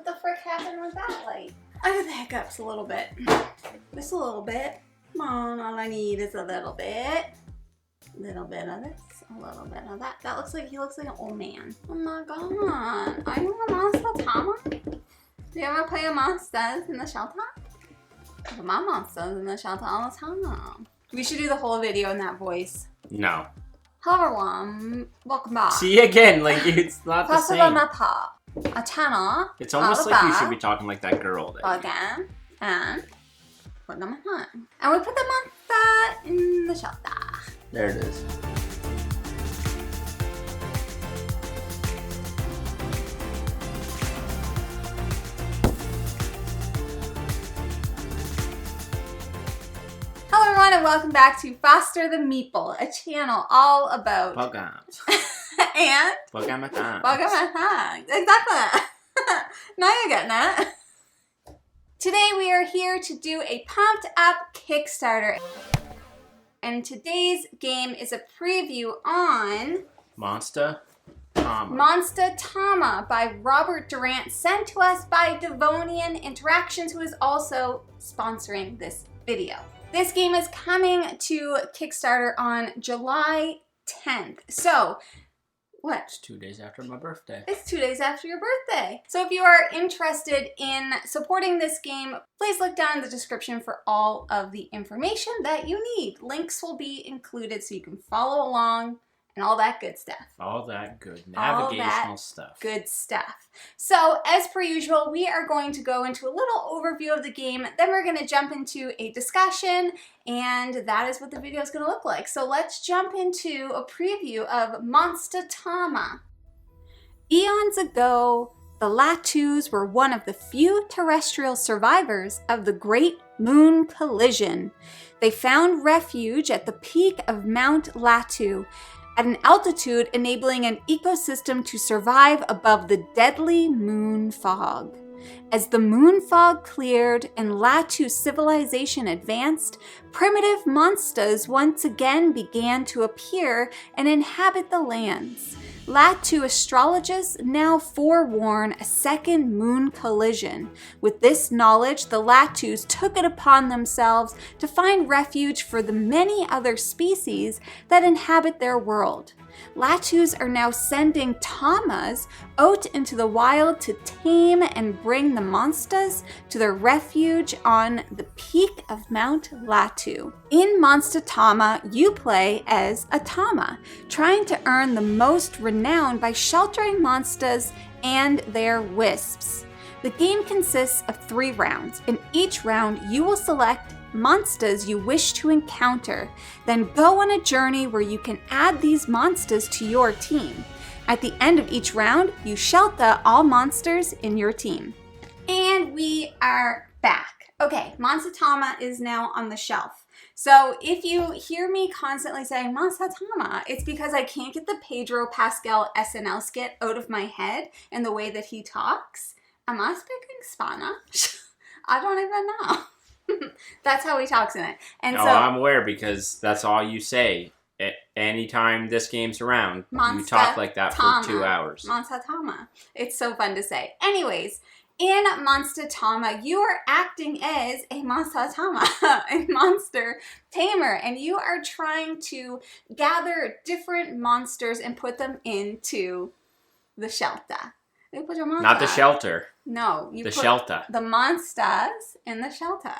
the frick happened with that light? I got the hiccups a little bit. Just a little bit. Come on, all I need is a little bit. A little bit of this, a little bit of that. That looks like, he looks like an old man. Oh my god. Are you a MonstaTama? Do you ever play a monsters in the shelter? My monsters in the shelter all the time. We should do the whole video in that voice. No. Hello everyone, welcome back. See again, like it's not the Foster the same. Meeple, a channel. It's almost like you should be talking like that girl. Again, and put them on. And we put the monster in the shelter. There it is. Hello everyone and welcome back to Foster the Meeple, a channel all about Pogams. and Pogamatan. Exactly. Now you're getting it. Today we are here to do a pumped up Kickstarter. And today's game is a preview on MonstaTama. MonstaTama by Robert Durant, sent to us by Devonian Interactions, who is also sponsoring this video. This game is coming to Kickstarter on July 10th. So, what? It's 2 days after my birthday. It's 2 days after your birthday. So if you are interested in supporting this game, please look down in the description for all of the information that you need. Links will be included so you can follow along and all that good stuff. All that good navigational stuff. Good stuff. So as per usual, we are going to go into a little overview of the game, then we're going to jump into a discussion, and that is what the video is going to look like. So let's jump into a preview of MonstaTama. Eons ago, the Latus were one of the few terrestrial survivors of the Great Moon Collision. They found refuge at the peak of Mount Latu, at an altitude enabling an ecosystem to survive above the deadly moon fog. As the moon fog cleared and Latu civilization advanced, primitive monsters once again began to appear and inhabit the lands. Latu astrologists now forewarn a second moon collision. With this knowledge, the Latus took it upon themselves to find refuge for the many other species that inhabit their world. Latus are now sending Tamas out into the wild to tame and bring the monsters to their refuge on the peak of Mount Latu. In MonstaTama, you play as a Tama, trying to earn the most renown by sheltering monsters and their wisps. The game consists of 3 rounds. In each round, you will select monsters you wish to encounter, then go on a journey where you can add these monsters to your team. At the end of each round, you shelter all monsters in your team. And we are back. Okay, MonstaTama is now on the shelf. So if you hear me constantly saying MonstaTama, it's because I can't get the Pedro Pascal SNL skit out of my head and the way that he talks. Am I speaking Spanish? I don't even know. That's how he talks in it. And so I'm aware because that's all you say. Anytime this game's around, you talk like that for 2 hours. MonstaTama. It's so fun to say. Anyways, in MonstaTama, you are acting as a MonstaTama, a monster tamer, and you are trying to gather different monsters and put them into the shelter. You put your monster. Not the shelter. No, you the put shelter. The monsters in the shelter.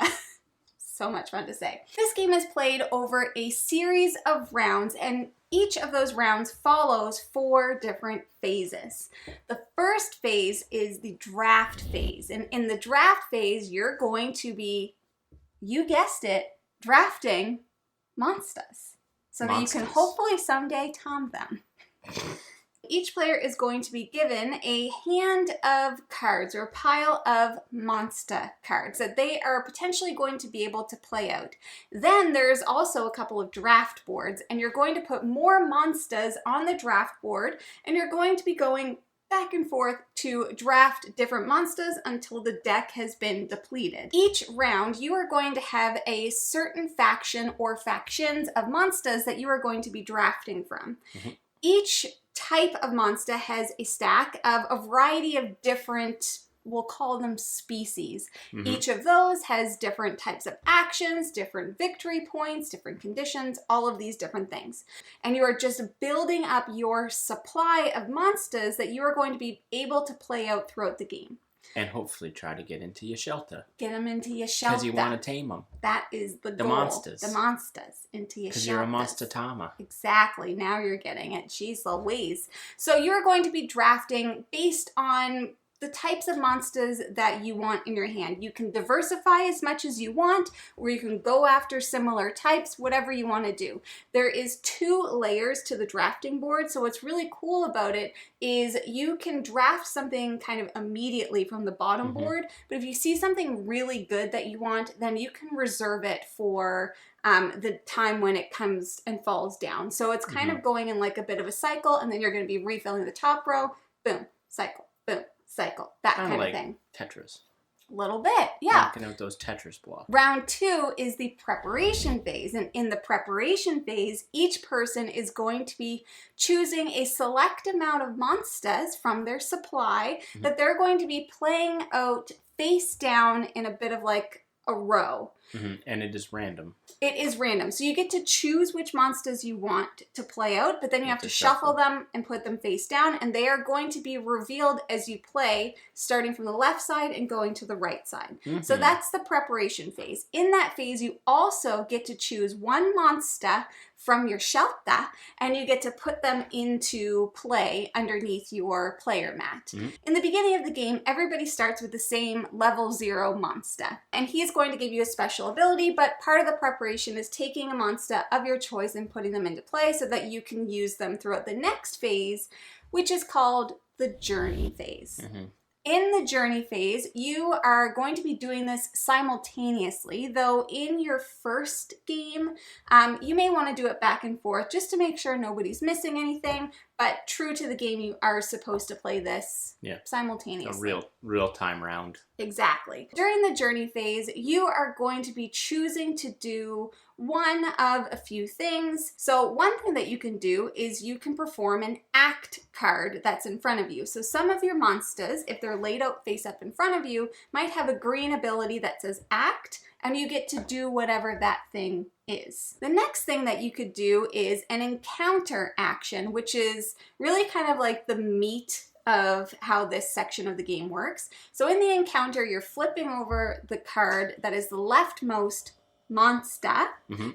So much fun to say. This game is played over a series of rounds, and each of those rounds follows 4 different phases. The first phase is the draft phase, and in the draft phase, you're going to be, you guessed it, drafting monsters so that you can hopefully someday tom them. Each player is going to be given a hand of cards or a pile of monster cards that they are potentially going to be able to play out. Then there's also a couple of draft boards, and you're going to put more monsters on the draft board, and you're going to be going back and forth to draft different monsters until the deck has been depleted. Each round, you are going to have a certain faction or factions of monsters that you are going to be drafting from. Each type of monster has a stack of a variety of different we'll call them species. Mm-hmm. Each of those has different types of actions, different victory points, different conditions, all of these different things. And you are just building up your supply of monsters that you are going to be able to play out throughout the game. And hopefully try to get into your shelter. Get them into your shelter. Because you want to tame them. That is the goal. Monsters. The monsters into your shelter. Because you're a MonstaTama. Exactly. Now you're getting it. Jeez Louise. So you're going to be drafting based on the types of monsters that you want in your hand. You can diversify as much as you want, or you can go after similar types, whatever you want to do. There is 2 layers to the drafting board, so what's really cool about it is you can draft something kind of immediately from the bottom board, but if you see something really good that you want, then you can reserve it for the time when it comes and falls down. So it's kind of going in like a bit of a cycle, and then you're going to be refilling the top row, boom, cycle, boom, cycle, that kind of thing. Tetris. A little bit, yeah. Knocking out those Tetris blocks. Round 2 is the preparation phase, and in the preparation phase, each person is going to be choosing a select amount of monsters from their supply that they're going to be playing out face down in a bit of like a row. And it is random. It is random. So you get to choose which monsters you want to play out, but then you have to shuffle them and put them face down, and they are going to be revealed as you play, starting from the left side and going to the right side. So that's the preparation phase. In that phase, you also get to choose one monster from your shelter, and you get to put them into play underneath your player mat. In the beginning of the game, everybody starts with the same level 0 monster, and he's going to give you a special ability, but part of the preparation is taking a monster of your choice and putting them into play so that you can use them throughout the next phase, which is called the journey phase. In the journey phase, you are going to be doing this simultaneously, though in your first game, you may want to do it back and forth just to make sure nobody's missing anything, but true to the game, you are supposed to play this simultaneously. A real-time round. Exactly. During the journey phase, you are going to be choosing to do one of a few things. So one thing that you can do is you can perform an act card that's in front of you. So some of your monsters, if they're laid out face up in front of you, might have a green ability that says act, and you get to do whatever that thing is. The next thing that you could do is an encounter action, which is really kind of like the meat of how this section of the game works. So in the encounter, you're flipping over the card that is the leftmost monster.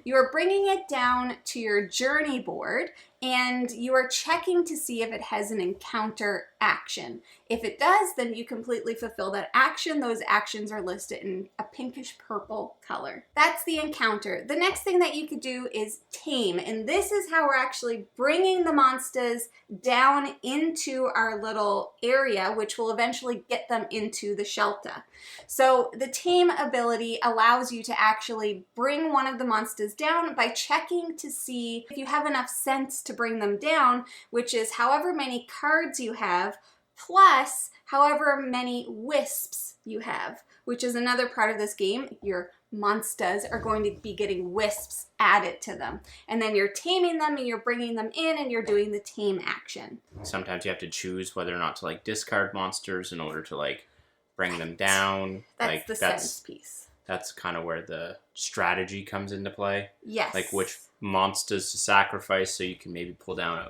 You are bringing it down to your journey board, and you are checking to see if it has an encounter action. If it does, then you completely fulfill that action. Those actions are listed in a pinkish purple color. That's the encounter. The next thing that you could do is tame, and this is how we're actually bringing the monsters down into our little area, which will eventually get them into the shelter. So the tame ability allows you to actually bring one of the monsters down by checking to see if you have enough sense to bring them down, which is however many cards you have plus however many wisps you have, which is another part of this game. Your monsters are going to be getting wisps added to them, and then you're taming them and you're bringing them in and you're doing the tame action. Sometimes you have to choose whether or not to like discard monsters in order to like bring them down. That's the sense piece. That's kind of where the strategy comes into play. Yes. Like which monsters to sacrifice so you can maybe pull down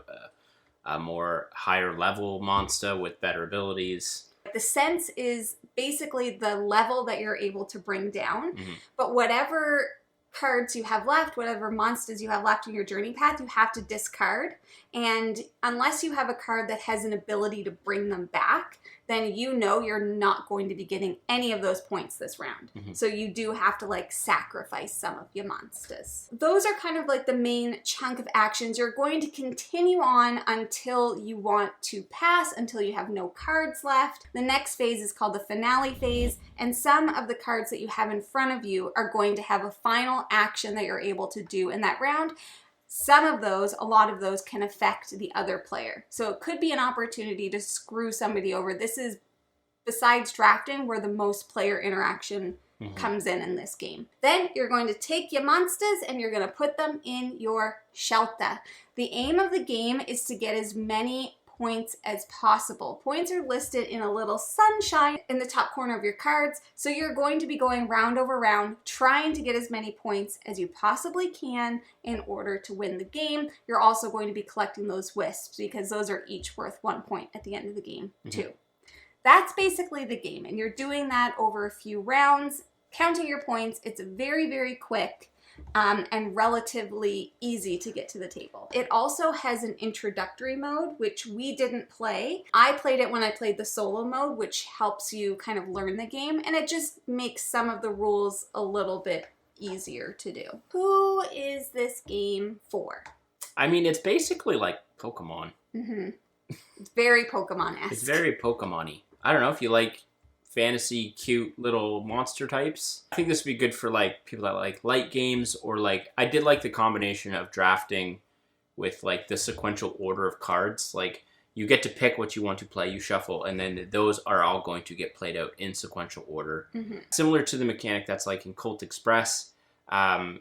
a more higher level monster with better abilities. The sense is basically the level that you're able to bring down, but whatever cards you have left, whatever monsters you have left in your journey path, you have to discard. And unless you have a card that has an ability to bring them back, then you know you're not going to be getting any of those points this round. So you do have to like sacrifice some of your monsters. Those are kind of like the main chunk of actions. You're going to continue on until you want to pass, until you have no cards left. The next phase is called the finale phase, and some of the cards that you have in front of you are going to have a final action that you're able to do in that round. Some of those, a lot of those, can affect the other player. So it could be an opportunity to screw somebody over. This is, besides drafting, where the most player interaction comes in this game. Then you're going to take your monsters and you're going to put them in your shelter. The aim of the game is to get as many points as possible. Points are listed in a little sunshine in the top corner of your cards, so you're going to be going round over round trying to get as many points as you possibly can in order to win the game. You're also going to be collecting those wisps because those are each worth 1 point at the end of the game too. That's basically the game, and you're doing that over a few rounds, counting your points. It's very, very quick and relatively easy to get to the table. It also has an introductory mode, which we didn't play. I played it when I played the solo mode, which helps you kind of learn the game, and it just makes some of the rules a little bit easier to do. Who is this game for? I mean, it's basically like Pokemon. It's very Pokemon-esque. It's very Pokemon-y. I don't know if you like fantasy, cute little monster types. I think this would be good for like people that like light games, or like I did like the combination of drafting with like the sequential order of cards. Like you get to pick what you want to play, you shuffle, and then those are all going to get played out in sequential order. Similar to the mechanic that's like in Colt Express.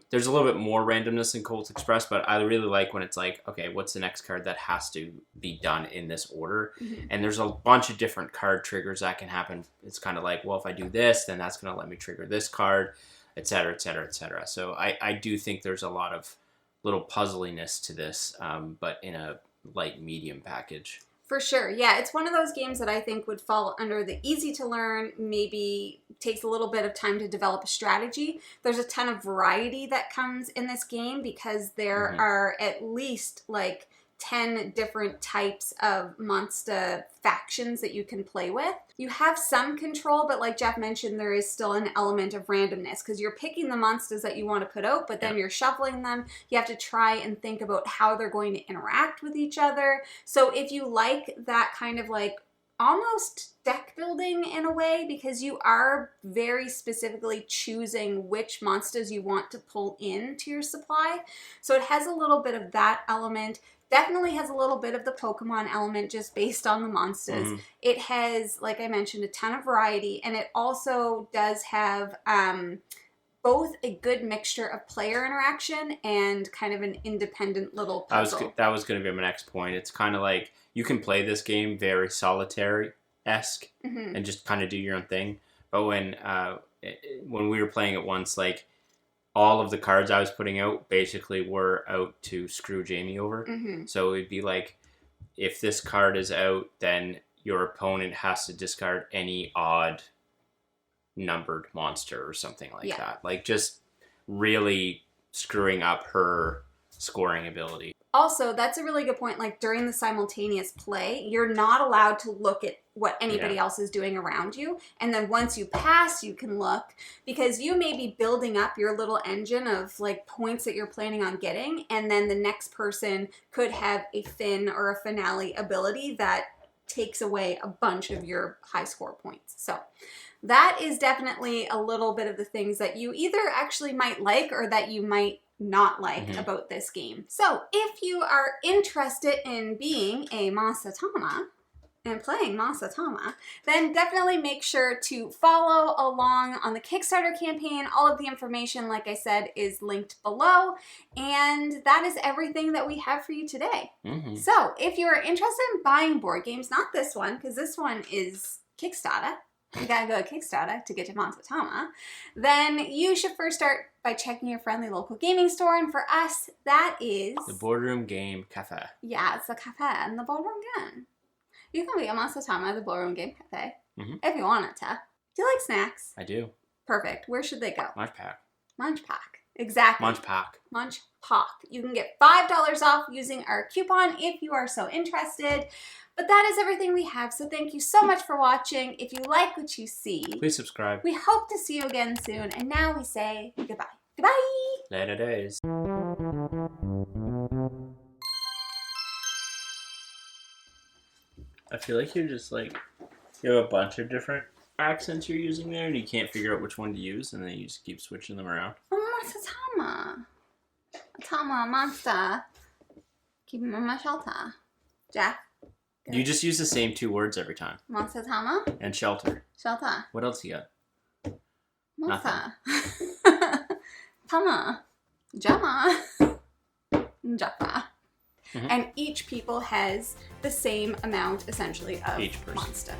There's a little bit more randomness in Colt Express, but I really like when it's like, okay, what's the next card that has to be done in this order? And there's a bunch of different card triggers that can happen. It's kind of like, well, if I do this, then that's going to let me trigger this card, etc., etc., etc. So I do think there's a lot of little puzzliness to this, but in a light medium package. For sure. Yeah, it's one of those games that I think would fall under the easy to learn, maybe takes a little bit of time to develop a strategy. There's a ton of variety that comes in this game because there are at least like 10 different types of Monsta factions that you can play with. You have some control, but like Jeff mentioned, there is still an element of randomness because you're picking the monsters that you want to put out, but then you're shuffling them. You have to try and think about how they're going to interact with each other. So if you like that kind of like almost deck building in a way, because you are very specifically choosing which monsters you want to pull into your supply. So it has a little bit of that element. Definitely has a little bit of the Pokemon element just based on the monsters. It has, like I mentioned, a ton of variety, and it also does have both a good mixture of player interaction and kind of an independent little puzzle. That was going to be my next point. It's kind of like you can play this game very solitary-esque and just kind of do your own thing. But when we were playing it once, like, all of the cards I was putting out basically were out to screw Jamie over. So it'd be like, if this card is out, then your opponent has to discard any odd numbered monster or something like that. Like just really screwing up her scoring ability. Also, that's a really good point. Like during the simultaneous play, you're not allowed to look at what anybody else is doing around you. And then once you pass, you can look, because you may be building up your little engine of like points that you're planning on getting. And then the next person could have a fin or a finale ability that takes away a bunch of your high score points. So that is definitely a little bit of the things that you either actually might like or that you might not like about this game. So if you are interested in being a MonstaTama and playing MonstaTama, then definitely make sure to follow along on the Kickstarter campaign. All of the information, like I said, is linked below. And that is everything that we have for you today. So if you are interested in buying board games, not this one, because this one is Kickstarter, you gotta go to Kickstarter to get to MonstaTama, then you should first start by checking your friendly local gaming store. And for us, that is the Boardroom Game Cafe. Yeah, it's the cafe and the boardroom game. You can be a MonstaTama at the Boardroom Game Cafe if you wanted to. Do you like snacks? I do. Perfect. Where should they go? MunchPak. MunchPak. Exactly. MunchPak. MunchPak. You can get $5 off using our coupon if you are so interested. But that is everything we have, so thank you so much for watching. If you like what you see, please subscribe. We hope to see you again soon, and now we say goodbye. Goodbye! Later days. I feel like you're just like, you have a bunch of different accents you're using there, and you can't figure out which one to use, and then you just keep switching them around. MonstaTama. Tama, monster. Keep him in my shelter. Jack. You just use the same two words every time. MonstaTama. And shelter. Shelter. What else you got? Monster. Tama. Jama. Jaffa. and each people has the same amount, essentially, of Each person. Monsta.